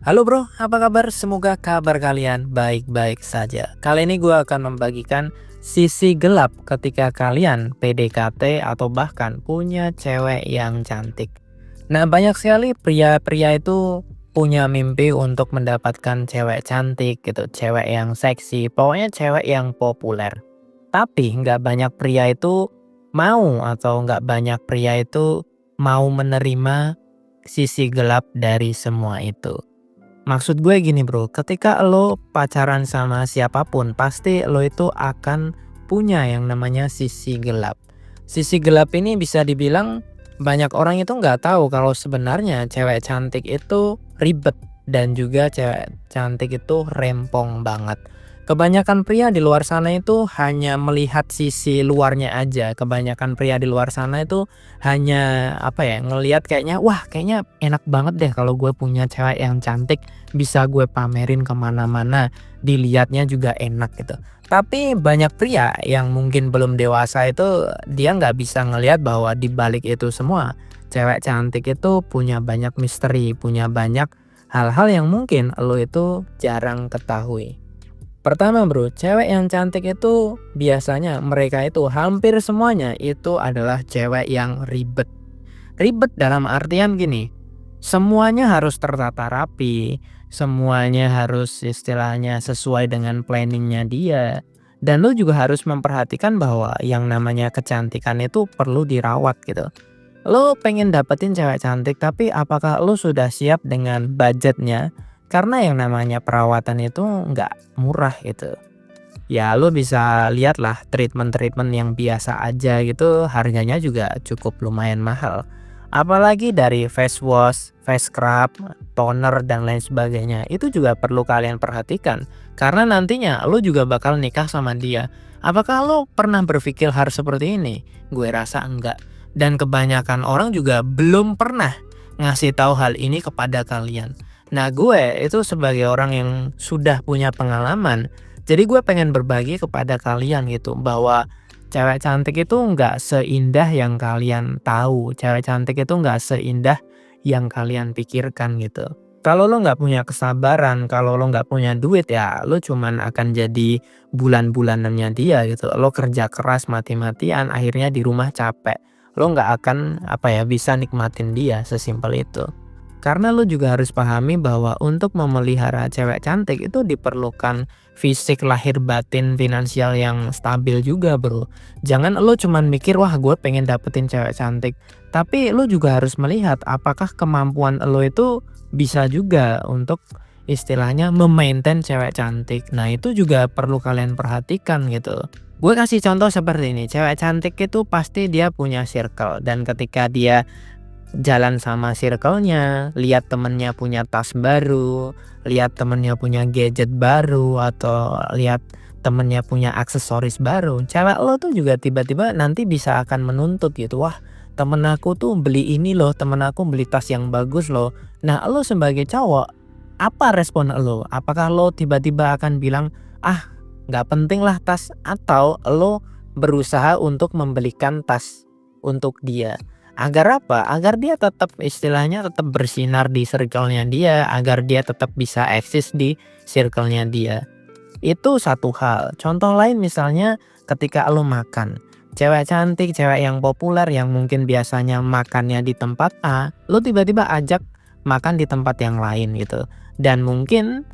Halo bro, apa kabar? Semoga kabar kalian baik-baik saja. Kali ini gue akan membagikan sisi gelap ketika kalian PDKT atau bahkan punya cewek yang cantik. Nah, banyak sekali pria-pria itu punya mimpi untuk mendapatkan cewek cantik gitu, cewek yang seksi, pokoknya cewek yang populer. Tapi nggak banyak pria itu mau atau nggak banyak pria itu mau menerima sisi gelap dari semua itu. Maksud gue gini bro, ketika lo pacaran sama siapapun, pasti lo itu akan punya yang namanya sisi gelap. Sisi gelap ini bisa dibilang banyak orang itu nggak tahu kalau sebenarnya cewek cantik itu ribet dan juga cewek cantik itu rempong banget. Kebanyakan pria di luar sana itu hanya melihat sisi luarnya aja. Kebanyakan pria di luar sana itu hanya ngelihat kayaknya wah kayaknya enak banget deh kalau gue punya cewek yang cantik, bisa gue pamerin kemana-mana, dilihatnya juga enak gitu. Tapi banyak pria yang mungkin belum dewasa itu dia nggak bisa ngelihat bahwa di balik itu semua cewek cantik itu punya banyak misteri, punya banyak hal-hal yang mungkin lo itu jarang ketahui. Pertama bro, cewek yang cantik itu biasanya mereka itu hampir semuanya itu adalah cewek yang ribet. Ribet dalam artian gini, semuanya harus tertata rapi, semuanya harus istilahnya sesuai dengan planningnya dia. Dan lo juga harus memperhatikan bahwa yang namanya kecantikan itu perlu dirawat gitu. Lo pengen dapetin cewek cantik tapi apakah lo sudah siap dengan budgetnya? Karena yang namanya perawatan itu nggak murah gitu. Ya lo bisa lihat lah treatment-treatment yang biasa aja gitu harganya juga cukup lumayan mahal. Apalagi dari face wash, face scrub, toner dan lain sebagainya itu juga perlu kalian perhatikan. Karena nantinya lo juga bakal nikah sama dia. Apakah lo pernah berpikir hal seperti ini? Gue rasa enggak. Dan kebanyakan orang juga belum pernah ngasih tahu hal ini kepada kalian. Nah gue itu sebagai orang yang sudah punya pengalaman, jadi gue pengen berbagi kepada kalian gitu bahwa cewek cantik itu nggak seindah yang kalian tahu. Cewek cantik itu nggak seindah yang kalian pikirkan gitu. Kalau lo nggak punya kesabaran, kalau lo nggak punya duit ya lo cuman akan jadi bulan-bulanannya dia gitu. Lo kerja keras mati-matian akhirnya di rumah capek. Lo nggak akan bisa nikmatin dia, sesimpel itu. Karena lo juga harus pahami bahwa untuk memelihara cewek cantik itu diperlukan fisik lahir batin finansial yang stabil juga bro. Jangan lo cuman mikir wah gue pengen dapetin cewek cantik. Tapi lo juga harus melihat apakah kemampuan lo itu bisa juga untuk istilahnya memaintain cewek cantik. Nah itu juga perlu kalian perhatikan gitu. Gue kasih contoh seperti ini, cewek cantik itu pasti dia punya circle dan ketika dia jalan sama circle-nya, lihat temennya punya tas baru, lihat temennya punya gadget baru, atau lihat temennya punya aksesoris baru. Cewek lo tuh juga tiba-tiba nanti bisa akan menuntut gitu. Wah, temen aku tuh beli ini loh, temen aku beli tas yang bagus loh. Nah, lo sebagai cowok, apa respon lo? Apakah lo tiba-tiba akan bilang, ah nggak penting lah tas, atau lo berusaha untuk membelikan tas untuk dia? Agar apa? Agar dia tetap istilahnya tetap bersinar di circle-nya dia, agar dia tetap bisa eksis di circle-nya dia. Itu satu hal. Contoh lain misalnya ketika lo makan. Cewek cantik, cewek yang populer yang mungkin biasanya makannya di tempat A, lo tiba-tiba ajak makan di tempat yang lain gitu. Dan mungkin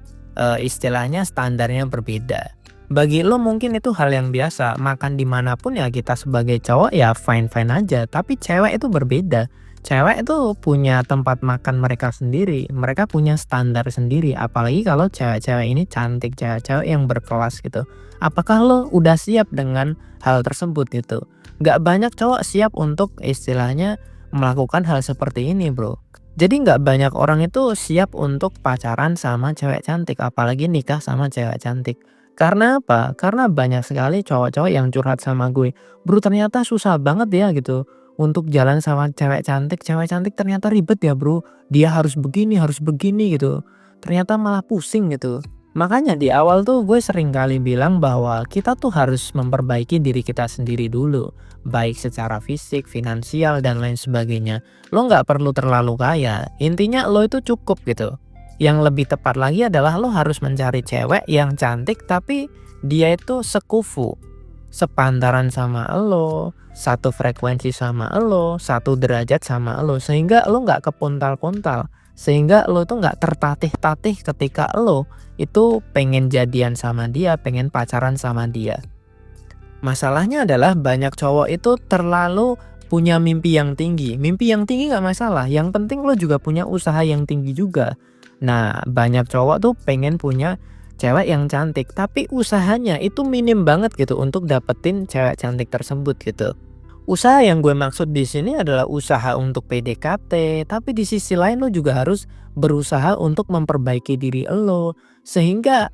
istilahnya standarnya berbeda. Bagi lo mungkin itu hal yang biasa, makan dimanapun ya kita sebagai cowok ya fine-fine aja. Tapi cewek itu berbeda. Cewek itu punya tempat makan mereka sendiri, mereka punya standar sendiri. Apalagi kalau cewek-cewek ini cantik, cewek-cewek yang berkelas gitu. Apakah lo udah siap dengan hal tersebut gitu? Gak banyak cowok siap untuk istilahnya melakukan hal seperti ini bro. Jadi nggak banyak orang itu siap untuk pacaran sama cewek cantik, apalagi nikah sama cewek cantik. Karena apa? Karena banyak sekali cowok-cowok yang curhat sama gue, "Bro ternyata susah banget ya gitu untuk jalan sama cewek cantik ternyata ribet ya bro, dia harus begini gitu, ternyata malah pusing gitu." Makanya di awal tuh gue sering kali bilang bahwa kita tuh harus memperbaiki diri kita sendiri dulu, baik secara fisik, finansial, dan lain sebagainya. Lo nggak perlu terlalu kaya, intinya lo itu cukup gitu. Yang lebih tepat lagi adalah lo harus mencari cewek yang cantik tapi dia itu sekufu, sepantaran sama lo, satu frekuensi sama lo, satu derajat sama lo, sehingga lo nggak kepuntal-puntal, sehingga lo tuh nggak tertatih-tatih ketika lo itu pengen jadian sama dia, pengen pacaran sama dia. Masalahnya adalah banyak cowok itu terlalu punya mimpi yang tinggi. Mimpi yang tinggi nggak masalah, yang penting lo juga punya usaha yang tinggi juga. Nah, banyak cowok tuh pengen punya cewek yang cantik, tapi usahanya itu minim banget gitu untuk dapetin cewek cantik tersebut gitu. Usaha yang gue maksud di sini adalah usaha untuk PDKT, tapi di sisi lain lo juga harus berusaha untuk memperbaiki diri lo, sehingga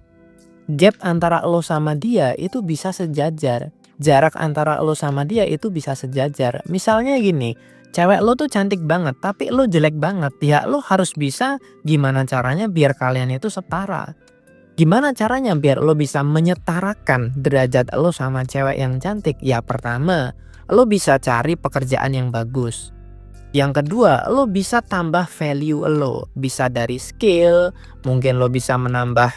gap antara lo sama dia itu bisa sejajar. Jarak antara lo sama dia itu bisa sejajar. Misalnya gini, cewek lo tuh cantik banget tapi lo jelek banget. Ya lo harus bisa gimana caranya biar kalian itu setara. Gimana caranya biar lo bisa menyetarakan derajat lo sama cewek yang cantik? Ya pertama, lo bisa cari pekerjaan yang bagus. Yang kedua, lo bisa tambah value lo, bisa dari skill, mungkin lo bisa menambah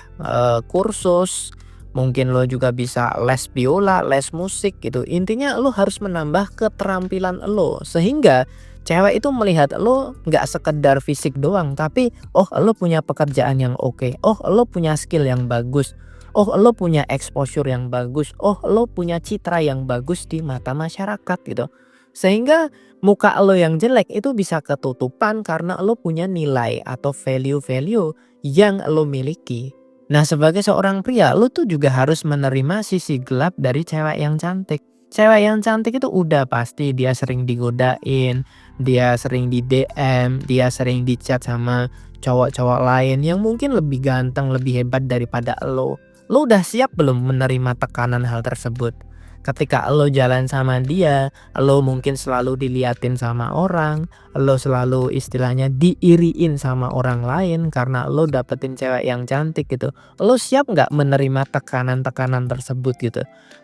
kursus, mungkin lo juga bisa les biola, les musik gitu. Intinya lo harus menambah keterampilan lo, sehingga cewek itu melihat lo nggak sekedar fisik doang, tapi oh lo punya pekerjaan yang oke, oh lo punya skill yang bagus, oh lo punya exposure yang bagus, oh lo punya citra yang bagus di mata masyarakat gitu. Sehingga muka lo yang jelek itu bisa ketutupan karena lo punya nilai atau value-value yang lo miliki. Nah, sebagai seorang pria, lo tuh juga harus menerima sisi gelap dari cewek yang cantik. Cewek yang cantik itu udah pasti dia sering digodain, dia sering di DM, dia sering di chat sama cowok-cowok lain yang mungkin lebih ganteng, lebih hebat daripada lo. Lo udah siap belum menerima tekanan hal tersebut? Ketika lo jalan sama dia, lo mungkin selalu diliatin sama orang, lo selalu istilahnya diiriin sama orang lain karena lo dapetin cewek yang cantik gitu. Lo siap nggak menerima tekanan-tekanan tersebut gitu?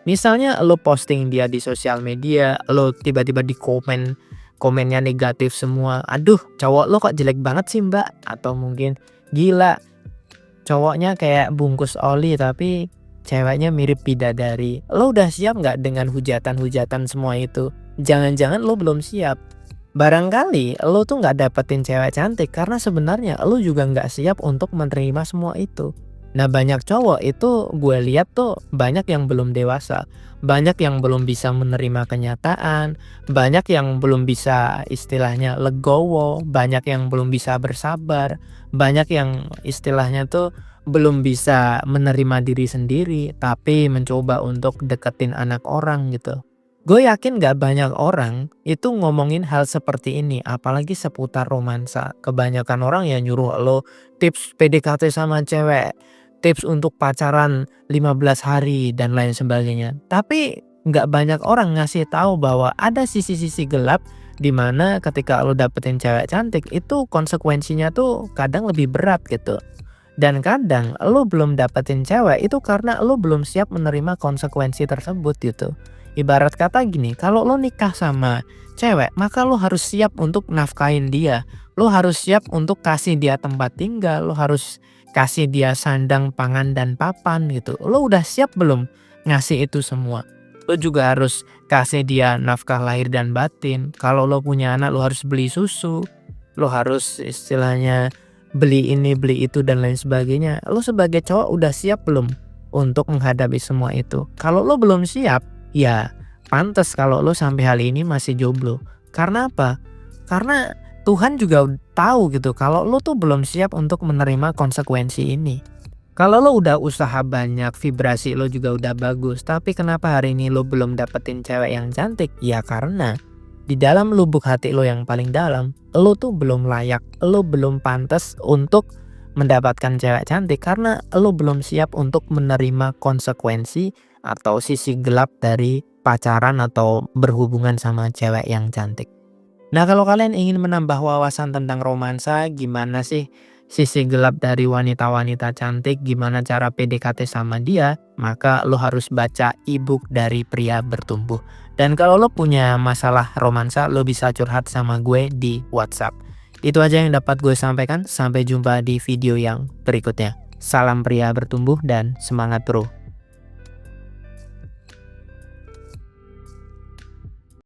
Misalnya lo posting dia di sosial media, lo tiba-tiba di komennya negatif semua. Aduh, cowok lo kok jelek banget sih mbak? Atau mungkin gila, cowoknya kayak bungkus oli tapi ceweknya mirip bidadari. Lo udah siap nggak dengan hujatan-hujatan semua itu? Jangan-jangan lo belum siap. Barangkali lo tuh nggak dapetin cewek cantik karena sebenarnya lo juga nggak siap untuk menerima semua itu. Nah, banyak cowok itu gue lihat tuh banyak yang belum dewasa, banyak yang belum bisa menerima kenyataan, banyak yang belum bisa istilahnya legowo, banyak yang belum bisa bersabar, banyak yang istilahnya tuh belum bisa menerima diri sendiri tapi mencoba untuk deketin anak orang gitu. Gue yakin gak banyak orang itu ngomongin hal seperti ini, apalagi seputar romansa. Kebanyakan orang ya nyuruh lo tips PDKT sama cewek, tips untuk pacaran 15 hari dan lain sebagainya. Tapi gak banyak orang ngasih tahu bahwa ada sisi-sisi gelap di mana ketika lo dapetin cewek cantik itu konsekuensinya tuh kadang lebih berat gitu. Dan kadang lo belum dapetin cewek itu karena lo belum siap menerima konsekuensi tersebut gitu. Ibarat kata gini, kalau lo nikah sama cewek, maka lo harus siap untuk nafkahin dia. Lo harus siap untuk kasih dia tempat tinggal, lo harus kasih dia sandang, pangan, dan papan gitu. Lo udah siap belum ngasih itu semua? Lo juga harus kasih dia nafkah lahir dan batin. Kalau lo punya anak, lo harus beli susu. Lo harus istilahnya beli ini, beli itu, dan lain sebagainya. Lo sebagai cowok udah siap belum untuk menghadapi semua itu? Kalau lo belum siap, ya pantas kalau lo sampai hari ini masih jomblo. Karena apa? Karena Tuhan juga tahu gitu kalau lo tuh belum siap untuk menerima konsekuensi ini. Kalau lo udah usaha banyak, vibrasi lo juga udah bagus, tapi kenapa hari ini lo belum dapetin cewek yang cantik? Ya karena di dalam lubuk hati lo yang paling dalam, lo tuh belum layak, lo belum pantas untuk mendapatkan cewek cantik karena lo belum siap untuk menerima konsekuensi atau sisi gelap dari pacaran atau berhubungan sama cewek yang cantik. Nah, kalau kalian ingin menambah wawasan tentang romansa, gimana sih sisi gelap dari wanita-wanita cantik, gimana cara PDKT sama dia, maka lo harus baca e-book dari Pria Bertumbuh. Dan kalau lo punya masalah romansa, lo bisa curhat sama gue di WhatsApp. Itu aja yang dapat gue sampaikan. Sampai jumpa di video yang berikutnya. Salam pria bertumbuh dan semangat bro.